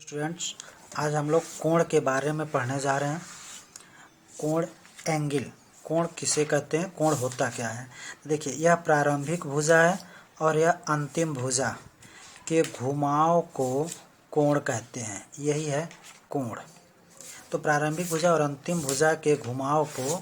Students, आज हम लोग कोण के बारे में पढ़ने जा रहे हैं। कोण, एंगल। कोण किसे कहते हैं, कोण होता क्या है। देखिए, यह प्रारंभिक भुजा है और यह अंतिम भुजा के घुमाव को कोण कहते हैं। यही है कोण। तो प्रारंभिक भुजा और अंतिम भुजा के घुमाव को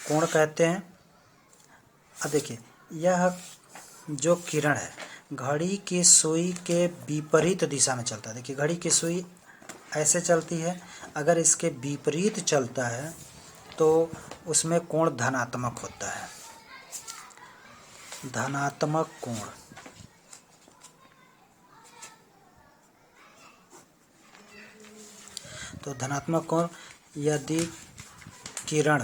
कोण कहते हैं। अब देखिए, यह जो किरण है घड़ी की सुई के विपरीत दिशा में चलता है। देखिए, घड़ी की सुई ऐसे चलती है, अगर इसके विपरीत चलता है तो उसमें कोण धनात्मक होता है। धनात्मक कोण। तो धनात्मक कोण यदि किरण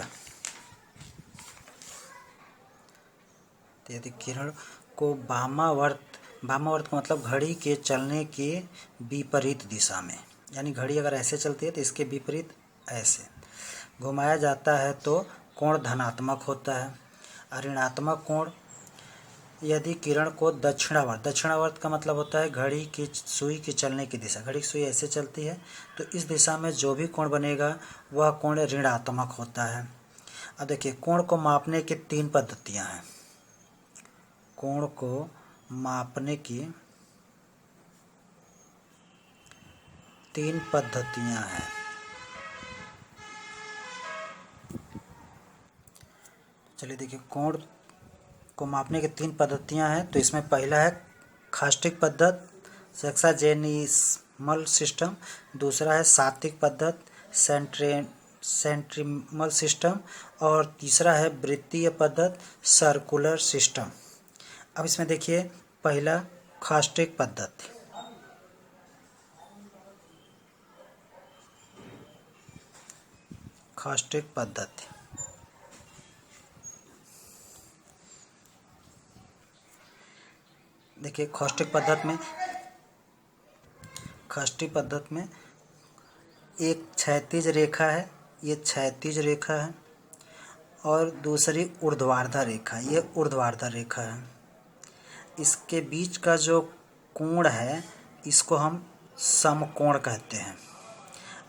को वामावर्त का मतलब घड़ी के चलने के विपरीत दिशा में, यानी घड़ी अगर ऐसे चलती है तो इसके विपरीत ऐसे घुमाया जाता है तो कोण धनात्मक होता है। ऋणात्मक कोण यदि किरण को दक्षिणावर्त का मतलब होता है घड़ी की सुई के चलने की दिशा। घड़ी की सुई ऐसे चलती है तो इस दिशा में जो भी कोण बनेगा वह कोण ऋणात्मक होता है। अब देखिए, कोण को मापने की 3 पद्धतियाँ हैं। कोण को मापने की 3 पद्धतियाँ हैं। चलिए देखिए, कोण को मापने की 3 पद्धतियाँ हैं। तो इसमें पहला है कास्टिक पद्धत, सेक्साजेनिमल सिस्टम। दूसरा है सात्विक पद्धत, सेंट्रीमल सिस्टम। और तीसरा है वृत्तीय पद्धत, सर्कुलर सिस्टम। अब इसमें देखिए, पहला कास्टिक पद्धति। कास्टिक पद्धति देखिए, कास्टिक पद्धति में एक क्षैतिज रेखा है, ये क्षैतिज रेखा है, और दूसरी ऊर्ध्वाधर रेखा, ये ऊर्ध्वाधर रेखा है। इसके बीच का जो कोण है इसको हम समकोण कहते हैं।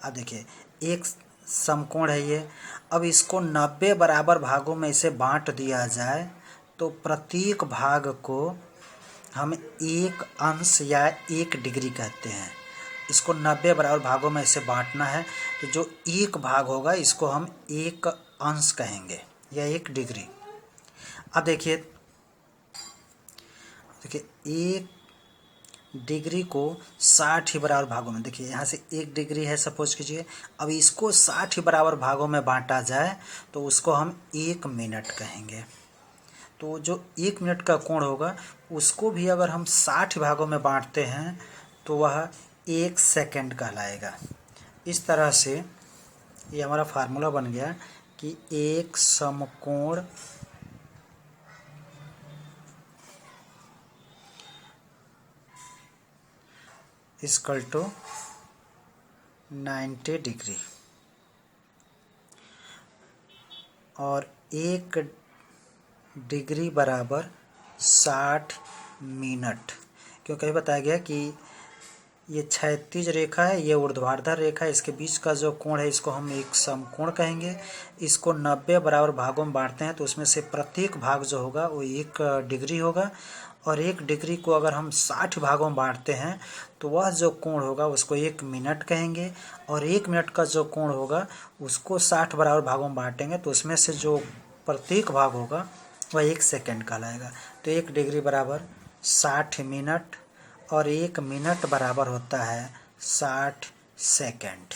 अब देखिए, एक समकोण है ये। अब इसको 90 बराबर भागों में इसे बांट दिया जाए तो प्रत्येक भाग को हम 1 अंश या 1 डिग्री कहते हैं। इसको 90 बराबर भागों में इसे बांटना है तो जो एक भाग होगा इसको हम 1 अंश कहेंगे या 1 डिग्री। अब देखिए 1 डिग्री को 60 ही बराबर भागों में, देखिए यहाँ से 1 डिग्री है सपोज कीजिए। अब इसको 60 ही बराबर भागों में बांटा जाए तो उसको हम 1 मिनट कहेंगे। तो जो 1 मिनट का कोण होगा उसको भी अगर हम 60 भागों में बांटते हैं तो वह 1 सेकंड कहलाएगा। इस तरह से ये हमारा फार्मूला बन गया कि एक समकोण इक्वल टू 90 डिग्री और 1 डिग्री बराबर 60 मिनट। क्योंकि बताया गया कि ये क्षैतिज रेखा है, ये ऊर्ध्वाधर रेखा है, इसके बीच का जो कोण है इसको हम एक समकोण कहेंगे। इसको 90 बराबर भागों में बांटते हैं तो उसमें से प्रत्येक भाग जो होगा वो 1 डिग्री होगा, और 1 डिग्री को अगर हम 60 भागों में बांटते हैं तो वह जो कोण होगा उसको 1 मिनट कहेंगे, और 1 मिनट का जो कोण होगा उसको 60 बराबर भागों में बांटेंगे तो उसमें से जो प्रत्येक भाग होगा वह 1 सेकंड कहलाएगा। तो 1 डिग्री बराबर 60 मिनट और 1 मिनट बराबर होता है 60 सेकंड।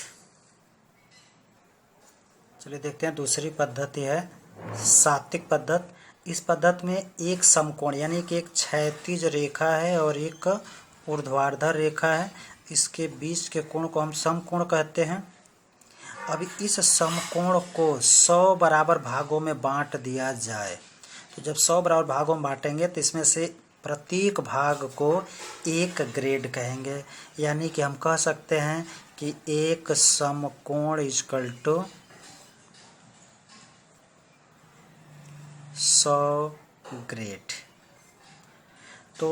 चलिए देखते हैं, दूसरी पद्धति है सात्विक पद्धति। इस पद्धति में एक समकोण यानी कि एक क्षैतिज रेखा है और एक ऊर्ध्वाधर रेखा है, इसके बीच के कोण को हम समकोण कहते हैं। अब इस समकोण को 100 बराबर भागों में बांट दिया जाए तो जब 100 बराबर भागों में बांटेंगे तो इसमें से प्रत्येक भाग को 1 ग्रेड कहेंगे। यानी कि हम कह सकते हैं कि एक समकोण इक्वल टू 100 ग्रेड। तो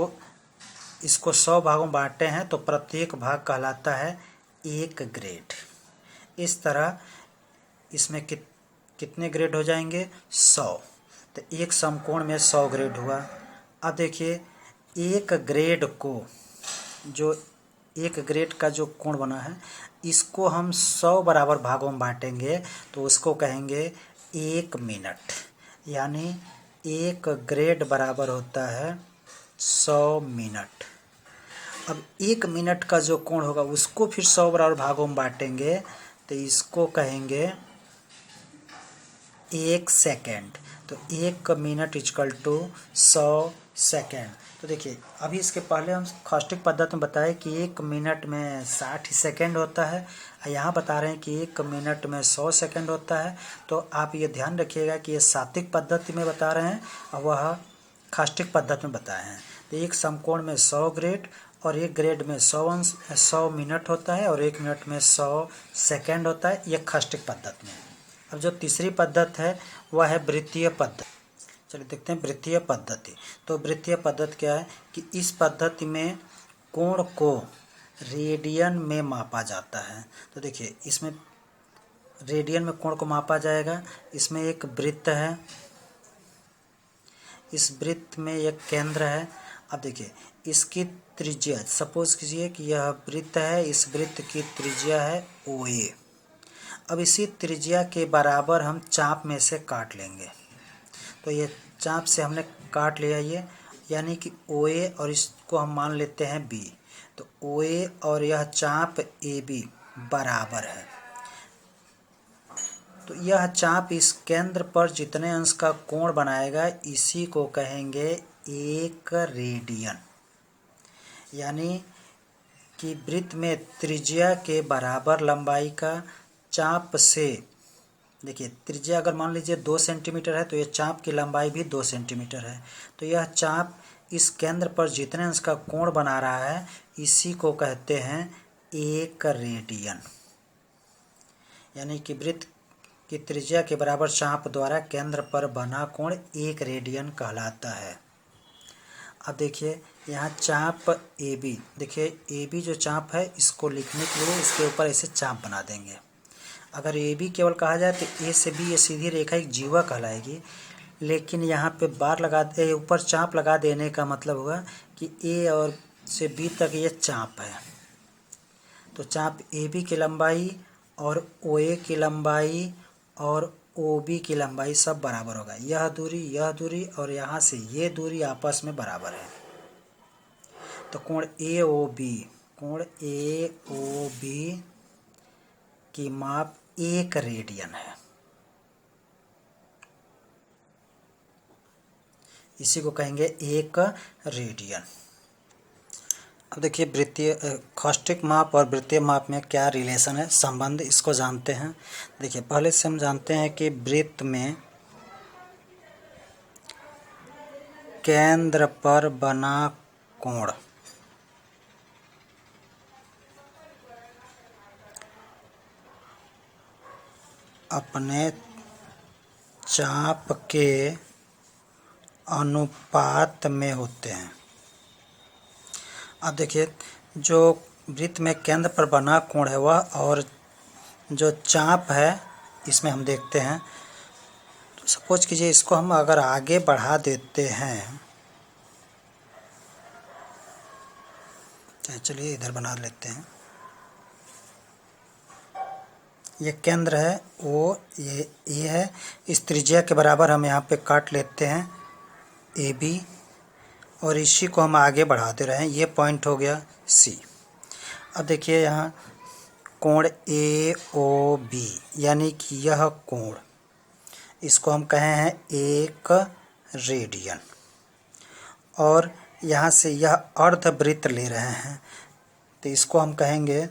इसको 100 भागों में बांटे हैं तो प्रत्येक भाग कहलाता है 1 ग्रेड। इस तरह इसमें कितने ग्रेड हो जाएंगे? 100। तो एक समकोण में 100 ग्रेड हुआ। अब देखिए एक ग्रेड को, जो एक ग्रेड का जो कोण बना है, इसको हम 100 बराबर भागों में बांटेंगे तो उसको कहेंगे 1 मिनट। यानी 1 ग्रेड बराबर होता है 100 मिनट। अब 1 मिनट का जो कोण होगा उसको फिर 100 बराबर भागों में बांटेंगे तो इसको कहेंगे 1 सेकेंड। तो 1 मिनट इक्वल टू 100 सेकेंड। तो देखिए अभी इसके पहले हम खॉस्टिक पद्धति में बताए कि 1 मिनट में 60 सेकेंड होता है, यहाँ बता रहे हैं कि 1 मिनट में 100 सेकेंड होता है। तो आप ये ध्यान रखिएगा कि ये सात्विक पद्धति में बता रहे हैं और वह खॉस्टिक पद्धति में बताए हैं। तो एक समकोण में 100 ग्रेड और 1 ग्रेड में 100 मिनट होता है और 1 मिनट में 100 सेकेंड होता है, ये खॉस्टिक पद्धति में। अब जो तीसरी पद्धति है वह है वृत्तीय पद्धति। चलिए देखते हैं वृत्तीय पद्धति। तो वृत्तीय पद्धति क्या है कि इस पद्धति में कोण को रेडियन में मापा जाता है। तो देखिए इसमें रेडियन में कोण को मापा जाएगा। इसमें एक वृत्त है, इस वृत्त में एक केंद्र है। अब देखिए इसकी त्रिज्या, सपोज कीजिए कि यह वृत्त है, इस वृत्त की त्रिज्या है OA। अब इसी त्रिज्या के बराबर हम चाप में से काट लेंगे। तो ये चाप से हमने काट लिया ये, यानी कि OA और इसको हम मान लेते हैं B। तो OA और यह चाप AB बराबर है। तो यह चाप इस केंद्र पर जितने अंश का कोण बनाएगा इसी को कहेंगे 1 रेडियन। यानी कि वृत्त में त्रिज्या के बराबर लंबाई का चाप से, देखिए त्रिज्या अगर मान लीजिए 2 सेंटीमीटर है तो यह चाप की लंबाई भी 2 सेंटीमीटर है। तो यह चाप इस केंद्र पर जितने अंश का कोण बना रहा है इसी को कहते हैं 1 रेडियन। यानी कि वृत्त की त्रिज्या के बराबर चाप द्वारा केंद्र पर बना कोण 1 रेडियन कहलाता है। अब देखिए यहाँ चाप AB, देखिए AB जो चाप है इसको लिखने के लिए इसके ऊपर ऐसे चाप बना देंगे। अगर AB केवल कहा जाए तो A से B ये सीधी रेखा एक जीवा कहलाएगी, लेकिन यहाँ पे बार लगा दे, ऊपर चाप लगा देने का मतलब हुआ कि A और से B तक ये चाप है। तो चाप AB की लंबाई और OA की लंबाई और OB की लंबाई सब बराबर होगा। यह दूरी और यहाँ से ये दूरी आपस में बराबर है। तो कोण AOB की माप 1 रेडियन है। इसी को कहेंगे 1 रेडियन। अब देखिए वृत्तीय खॉस्टिक माप और वृत्तीय माप में क्या रिलेशन है, संबंध, इसको जानते हैं। देखिए पहले से हम जानते हैं कि वृत्त में केंद्र पर बना कोण अपने चाप के अनुपात में होते हैं। अब देखिए जो वृत्त में केंद्र पर बना कोण है वह और जो चाप है इसमें हम देखते हैं। तो सपोज कीजिए इसको हम अगर आगे बढ़ा देते हैं, चलिए इधर बना लेते हैं। ये केंद्र है वो ये है, इस त्रिज्या के बराबर हम यहाँ पे काट लेते हैं AB और इसी को हम आगे बढ़ाते रहें। ये पॉइंट हो गया C। अब देखिए यहाँ कोण AOB यानी कि यह कोण, इसको हम कहे हैं 1 रेडियन और यहाँ से यह अर्धवृत्त ले रहे हैं तो इसको हम कहेंगे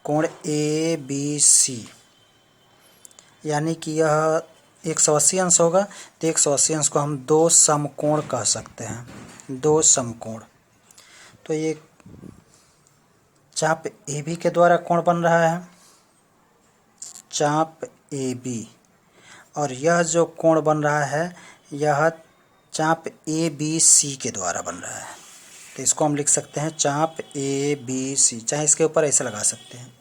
कोण ABC। यानी कि यह 180 अंश होगा तो 180 अंश को हम 2 समकोण कह सकते हैं, 2 समकोण। तो ये चाप AB के द्वारा कोण बन रहा है, चाप AB, और यह जो कोण बन रहा है यह चाप ए बी सी के द्वारा बन रहा है। तो इसको हम लिख सकते हैं चाप ए बी सी, चाहे इसके ऊपर ऐसे लगा सकते हैं।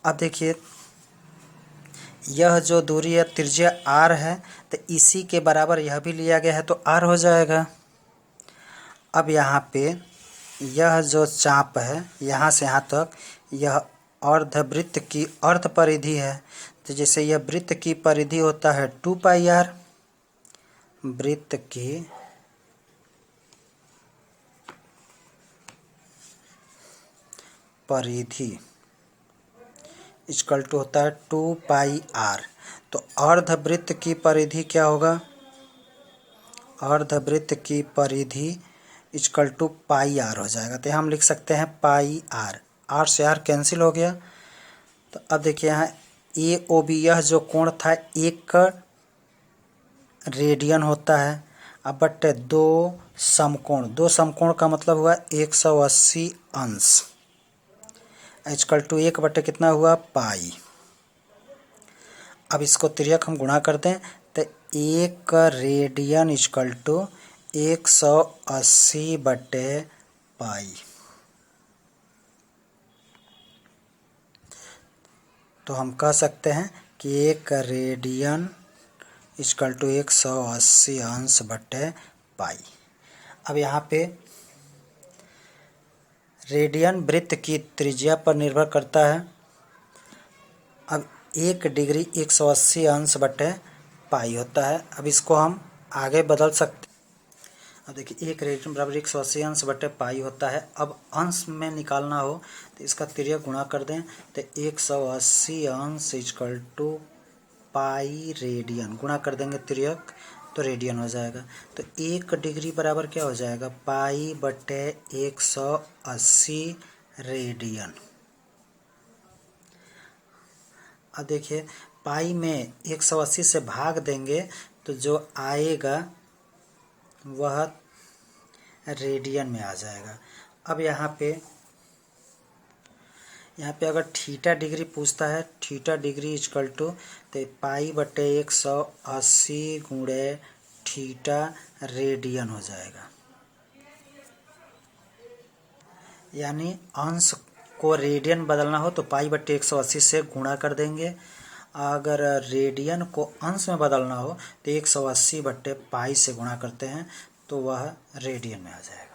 अब देखिए यह जो दूरी है त्रिज्या r है, तो इसी के बराबर यह भी लिया गया है तो r हो जाएगा। अब यहाँ पे यह जो चाप है यहाँ से यहाँ तक यह अर्धवृत्त की अर्ध परिधि है, तो जैसे यह वृत्त की परिधि होता है 2πr, वृत्त की परिधि इक्वल टू होता है 2πr। तो अर्धवृत्त की परिधि क्या होगा, अर्धवृत्त की परिधि इक्वल टू πr हो जाएगा। तो हम लिख सकते हैं πr, r से r कैंसिल हो गया। तो अब देखिए यहाँ ए ओ बी यह जो कोण था 1 रेडियन होता है, अब बटे 2 समकोण, 2 समकोण का मतलब हुआ 180 अंश इक्वल टू 1 बटे कितना हुआ पाई। अब इसको तिर्यक हम गुणा कर दें तो 1 रेडियन इक्वल टू 180 बटे पाई। तो हम कह सकते हैं कि 1 रेडियन इक्वल टू 180 अंश बटे पाई। अब यहाँ पे रेडियन वृत्त की त्रिज्या पर निर्भर करता है। अब 1 डिग्री 180 अंश बटे पाई होता है। अब इसको हम आगे बदल सकते। अब देखिए 1 रेडियन बराबर 180 अंश बटे पाई होता है। अब अंश में निकालना हो तो इसका तिर्यक गुणा कर दें तो 180 अंश इक्वल टू पाई रेडियन, गुणा कर देंगे तिर्यक तो रेडियन हो जाएगा। तो 1 डिग्री बराबर क्या हो जाएगा पाई बटे 180 रेडियन। अब देखिए पाई में 180 से भाग देंगे तो जो आएगा वह रेडियन में आ जाएगा। अब यहाँ पे अगर थीटा डिग्री पूछता है, थीटा डिग्री इक्वल टू तो पाई बटे 180 गुणे थीटा रेडियन हो जाएगा। यानी अंश को रेडियन बदलना हो तो पाई बटे 180 से गुणा कर देंगे, अगर रेडियन को अंश में बदलना हो तो 180 बटे पाई से गुणा करते हैं तो वह रेडियन में आ जाएगा।